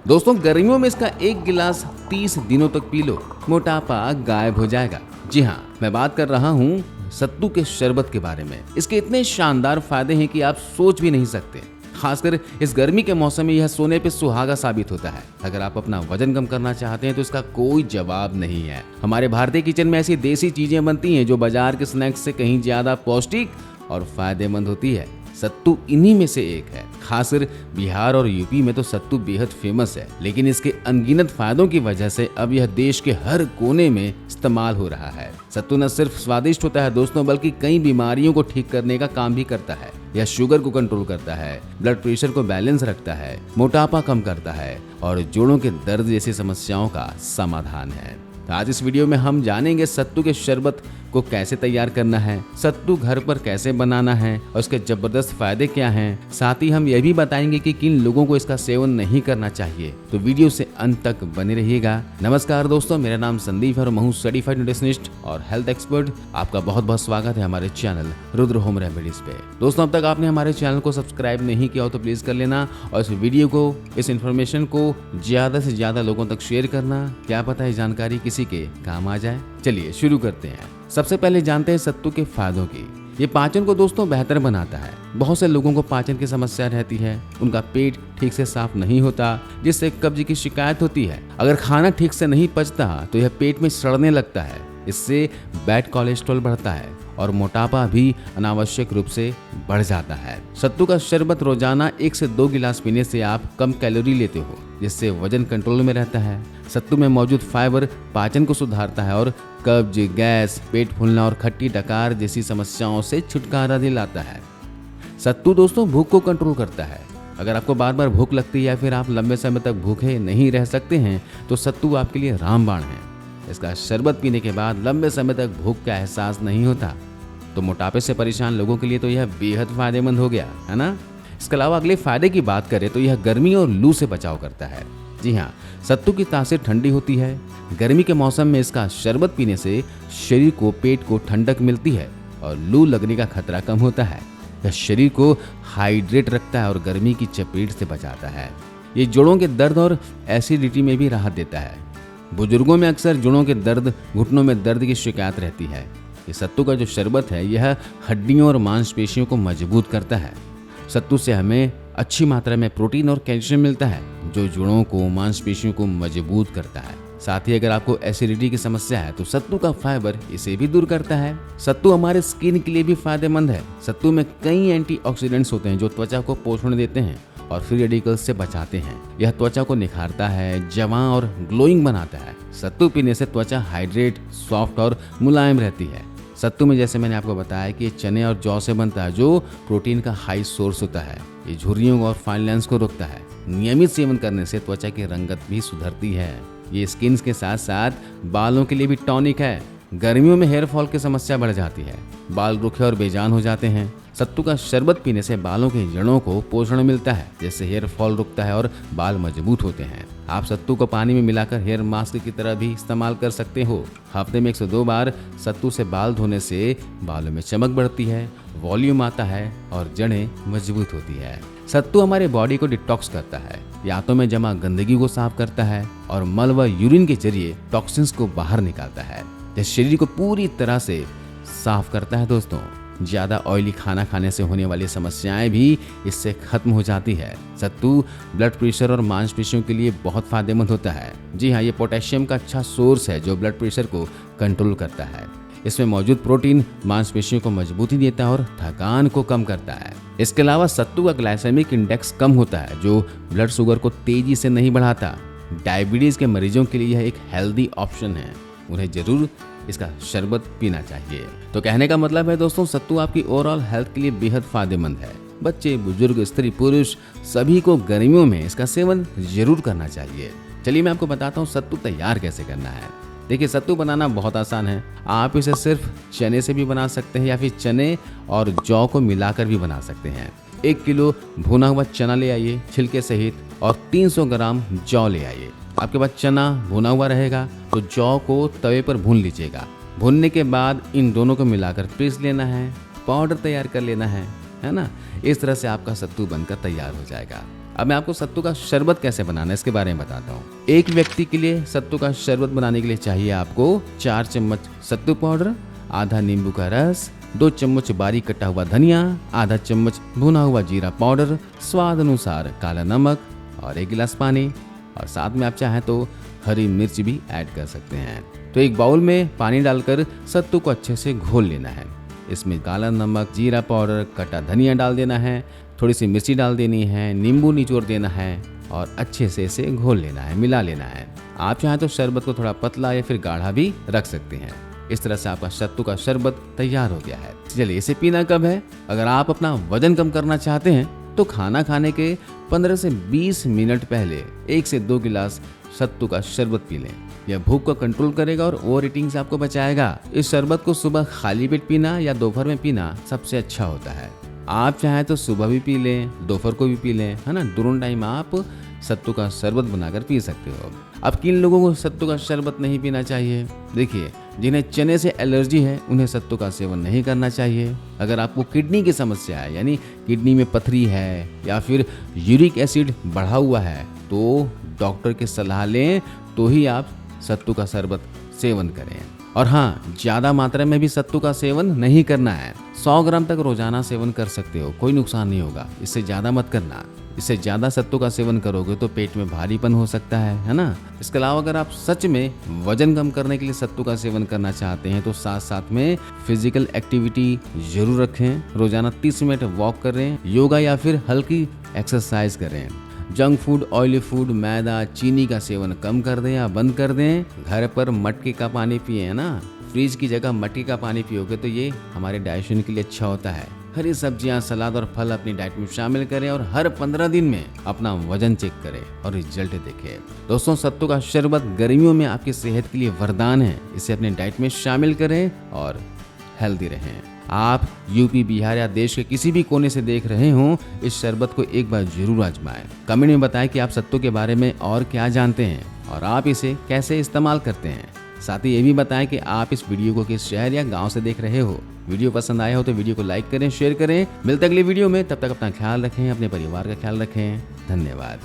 दोस्तों गर्मियों में इसका एक गिलास 30 दिनों तक पी लो, मोटापा गायब हो जाएगा। जी हाँ, मैं बात कर रहा हूँ सत्तू के शरबत के बारे में। इसके इतने शानदार फायदे हैं कि आप सोच भी नहीं सकते। खासकर इस गर्मी के मौसम में यह सोने पे सुहागा साबित होता है। अगर आप अपना वजन कम करना चाहते हैं तो इसका कोई जवाब नहीं है। हमारे भारतीय किचन में ऐसी देसी चीजें बनती हैं जो बाजार के स्नैक्स से कहीं ज्यादा पौष्टिक और फायदेमंद होती है। सत्तू इन्हीं में से एक है। खासकर बिहार और यूपी में तो सत्तू बेहद फेमस है, लेकिन इसके अनगिनत फायदों की वजह से अब यह देश के हर कोने में इस्तेमाल हो रहा है। सत्तू न सिर्फ स्वादिष्ट होता है दोस्तों, बल्कि कई बीमारियों को ठीक करने का काम भी करता है। यह शुगर को कंट्रोल करता है, ब्लड प्रेशर को बैलेंस रखता है, मोटापा कम करता है और जोड़ों के दर्द जैसी समस्याओं का समाधान है। आज इस वीडियो में हम जानेंगे सत्तू के शरबत को कैसे तैयार करना है, सत्तू घर पर कैसे बनाना है और उसके जबरदस्त फायदे क्या हैं। साथ ही हम यह भी बताएंगे कि किन लोगों को इसका सेवन नहीं करना चाहिए। तो वीडियो से अंत तक बने रहिएगा। नमस्कार दोस्तों, मेरा नाम संदीप है और मैं हूं सर्टिफाइड न्यूट्रिशनिस्ट और हेल्थ एक्सपर्ट। आपका बहुत बहुत स्वागत है हमारे चैनल रुद्र होम रेमेडीज पे। दोस्तों, अब तक आपने हमारे चैनल को सब्सक्राइब नहीं किया हो तो प्लीज कर लेना और इस वीडियो को, इस इन्फॉर्मेशन को ज्यादा से ज्यादा लोगों तक शेयर करना। क्या पता है जानकारी किसी के काम आ जाए। चलिए शुरू करते हैं। सबसे पहले जानते हैं सत्तू के फायदों की। ये पाचन को दोस्तों बेहतर बनाता है। बहुत से लोगों को पाचन की समस्या रहती है, उनका पेट ठीक से साफ नहीं होता, जिससे कब्ज की शिकायत होती है। अगर खाना ठीक से नहीं पचता तो यह पेट में सड़ने लगता है। इससे बैड कोलेस्ट्रॉल बढ़ता है और मोटापा भी अनावश्यक रूप से बढ़ जाता है। सत्तू का शरबत रोजाना 1 से 2 गिलास पीने से आप कम कैलोरी लेते हो, जिससे वजन कंट्रोल में रहता है। सत्तू में मौजूद फाइबर पाचन को सुधारता है और कब्ज, गैस, पेट फूलना और खट्टी डकार जैसी समस्याओं से छुटकारा दिलाता है। सत्तू दोस्तों भूख को कंट्रोल करता है। अगर आपको बार बार भूख लगती है या फिर आप लंबे समय तक भूखे नहीं रह सकते हैं तो सत्तू आपके लिए रामबाण है। इसका शरबत पीने के बाद लंबे समय तक भूख का एहसास नहीं होता। तो मोटापे से परेशान लोगों के लिए तो यह बेहद फायदेमंद हो गया है ना। इसके अलावा अगले फायदे की बात करें तो यह गर्मी और लू से बचाव करता है। जी हाँ, सत्तू की तासीर ठंडी होती है। गर्मी के मौसम में इसका शरबत पीने से शरीर को, पेट को ठंडक मिलती है और लू लगने का खतरा कम होता है। यह शरीर को हाइड्रेट रखता है और गर्मी की चपेट से बचाता है। ये जोड़ों के दर्द और एसिडिटी में भी राहत देता है। बुजुर्गों में अक्सर जोड़ों के दर्द, घुटनों में दर्द की शिकायत रहती है। ये सत्तू का जो शरबत है यह हड्डियों और मांसपेशियों को मजबूत करता है। सत्तू से हमें अच्छी मात्रा में प्रोटीन और कैल्शियम मिलता है, जो जोड़ों को, मांसपेशियों को मजबूत करता है। साथ ही अगर आपको एसिडिटी की समस्या है तो सत्तू का फाइबर इसे भी दूर करता है। सत्तू हमारे स्किन के लिए भी फायदेमंद है। सत्तू में कई एंटीऑक्सीडेंट्स होते हैं जो त्वचा को पोषण देते हैं और फ्री रेडिकल्स से बचाते हैं। यह त्वचा को निखारता है, जवां और ग्लोइंग बनाता है। सत्तू पीने से त्वचा हाइड्रेट, सॉफ्ट और मुलायम रहती है। सत्तू में जैसे मैंने आपको बताया कि ये चने और जौ से बनता है, जो प्रोटीन का हाई सोर्स होता है। ये झुर्रियों और फाइन लाइंस को रोकता है। नियमित सेवन करने से त्वचा की रंगत भी सुधरती है। ये स्किन के साथ साथ बालों के लिए भी टॉनिक है। गर्मियों में हेयर फॉल की समस्या बढ़ जाती है, बाल रूखे और बेजान हो जाते हैं। सत्तू का शरबत पीने से बालों की जड़ों को पोषण मिलता है, जिससे हेयर फॉल रुकता है और बाल मजबूत होते हैं। आप सत्तू को पानी में मिलाकर हेयर मास्क की तरह भी इस्तेमाल कर सकते हो। हफ्ते में 1 से 2 बार सत्तू से बाल धोने से बालों में चमक बढ़ती है, वॉल्यूम आता है और जड़ें मजबूत होती है। सत्तू हमारे बॉडी को डिटॉक्स करता है। आंतों में जमा गंदगी को साफ करता है और मल व यूरिन के जरिए टॉक्सिन्स को बाहर निकालता है। यह शरीर को पूरी तरह से साफ करता है दोस्तों। ज्यादा ऑयली खाना खाने से होने वाली समस्याएं भी इससे खत्म हो जाती है। सत्तू ब्लड प्रेशर और मांसपेशियों के लिए बहुत फायदेमंद होता है। जी हाँ, ये पोटेशियम का अच्छा सोर्स है जो ब्लड प्रेशर को कंट्रोल करता है। इसमें मौजूद प्रोटीन मांसपेशियों को मजबूती देता है और थकान को कम करता है। इसके अलावा सत्तू का ग्लाइसेमिक इंडेक्स कम होता है, जो ब्लड शुगर को तेजी से नहीं बढ़ाता। डायबिटीज के मरीजों के लिए यह एक हेल्दी ऑप्शन है। उन्हें जरूर इसका शरबत पीना चाहिए। तो कहने का मतलब है दोस्तों, सत्तू आपकी ओवरऑल हेल्थ के लिए बेहद फायदेमंद है। बच्चे, बुजुर्ग, स्त्री, पुरुष सभी को गर्मियों में इसका सेवन जरूर करना चाहिए। चलिए मैं आपको बताता हूँ सत्तू तैयार कैसे करना है। देखिए, सत्तू बनाना बहुत आसान है। आप इसे सिर्फ चने से भी बना सकते हैं या फिर चने और जौ को मिलाकर भी बना सकते हैं। 1 किलो भुना हुआ चना ले आइए छिलके सहित और 300 ग्राम जौ ले आइए। आपके पास चना भुना हुआ रहेगा तो जौ को तवे पर भून लीजिएगा। भूनने के बाद इन दोनों को मिलाकर पीस लेना है, पाउडर तैयार कर लेना है ना। इस तरह से आपका सत्तू बनकर तैयार हो जाएगा। अब मैं आपको सत्तू का शरबत कैसे बनाना है इसके बारे में बताता हूँ। एक व्यक्ति के लिए सत्तू का शरबत बनाने के लिए चाहिए आपको 4 चम्मच सत्तू पाउडर, आधा नींबू का रस, 2 चम्मच बारीक कटा हुआ धनिया, आधा चम्मच भुना हुआ जीरा पाउडर, स्वाद अनुसार काला नमक और 1 गिलास पानी। और साथ में आप चाहें तो हरी मिर्च भी ऐड कर सकते हैं। तो एक बाउल में पानी डालकर सत्तू को अच्छे से घोल लेना है। इसमें काला नमक, जीरा पाउडर, कटा धनिया डाल देना है, थोड़ी सी मिर्ची डाल देनी है, नींबू निचोड़ देना है और अच्छे से इसे घोल लेना है, मिला लेना है। आप चाहें तो शरबत को थोड़ा पतला या फिर गाढ़ा भी रख सकते हैं। इस तरह से आपका सत्तू का शरबत तैयार हो गया है। चलिए, इसे पीना कब है? अगर आप अपना वजन कम करना चाहते हैं तो खाना खाने के 15 से 20 मिनट पहले 1 से 2 गिलास सत्तू का शरबत पी लें। यह भूख को कंट्रोल करेगा और ओवर ईटिंग से आपको बचाएगा। इस शरबत को सुबह खाली पेट पीना या दोपहर में पीना सबसे अच्छा होता है। आप चाहें तो सुबह भी पी लें, दोपहर को भी पी लें, है ना। दोनों टाइम आप सत्तू का शरबत बनाकर पी सकते हो। अब किन लोगों को सत्तू का शरबत नहीं पीना चाहिए? देखिए, जिन्हें चने से एलर्जी है उन्हें सत्तू का सेवन नहीं करना चाहिए। अगर आपको किडनी की समस्या है, यानी किडनी में पथरी है या फिर यूरिक एसिड बढ़ा हुआ है, तो डॉक्टर की सलाह लें तो ही आप सत्तू का शरबत सेवन करें। और हाँ, ज़्यादा मात्रा में भी सत्तू का सेवन नहीं करना है। 100 ग्राम तक रोजाना सेवन कर सकते हो, कोई नुकसान नहीं होगा। इससे ज़्यादा मत करना। इससे ज़्यादा सत्तू का सेवन करोगे तो पेट में भारीपन हो सकता है ना। इसके अलावा अगर आप सच में वजन कम करने के लिए सत्तू का सेवन करना चाहते हैं तो साथ साथ में फिजिकल एक्टिविटी जरूर रखें। रोजाना 30 मिनट वॉक करें, योगा या फिर हल्की एक्सरसाइज करें। जंक फूड, ऑयली फूड, मैदा, चीनी का सेवन कम कर दें या बंद कर दें। घर पर मटके का पानी पिए, है ना। फ्रिज की जगह मटके का पानी पियोगे तो ये हमारे डाइजेशन के लिए अच्छा होता है। हरी सब्जियां, सलाद और फल अपनी डाइट में शामिल करें और हर 15 दिन में अपना वजन चेक करें और रिजल्ट देखें। दोस्तों, सत्तू का शरबत गर्मियों में आपकी सेहत के लिए वरदान है। इसे अपने डाइट में शामिल करें और हेल्दी रहें। आप यूपी, बिहार या देश के किसी भी कोने से देख रहे हो, इस शरबत को एक बार जरूर आजमाएं। कमेंट में बताएं कि आप सत्तू के बारे में और क्या जानते हैं और आप इसे कैसे इस्तेमाल करते हैं। साथ ही ये भी बताएं कि आप इस वीडियो को किस शहर या गांव से देख रहे हो। वीडियो पसंद आया हो तो वीडियो को लाइक करें, शेयर करें। मिलते अगले वीडियो में, तब तक अपना ख्याल रखें, अपने परिवार का ख्याल रखें। धन्यवाद।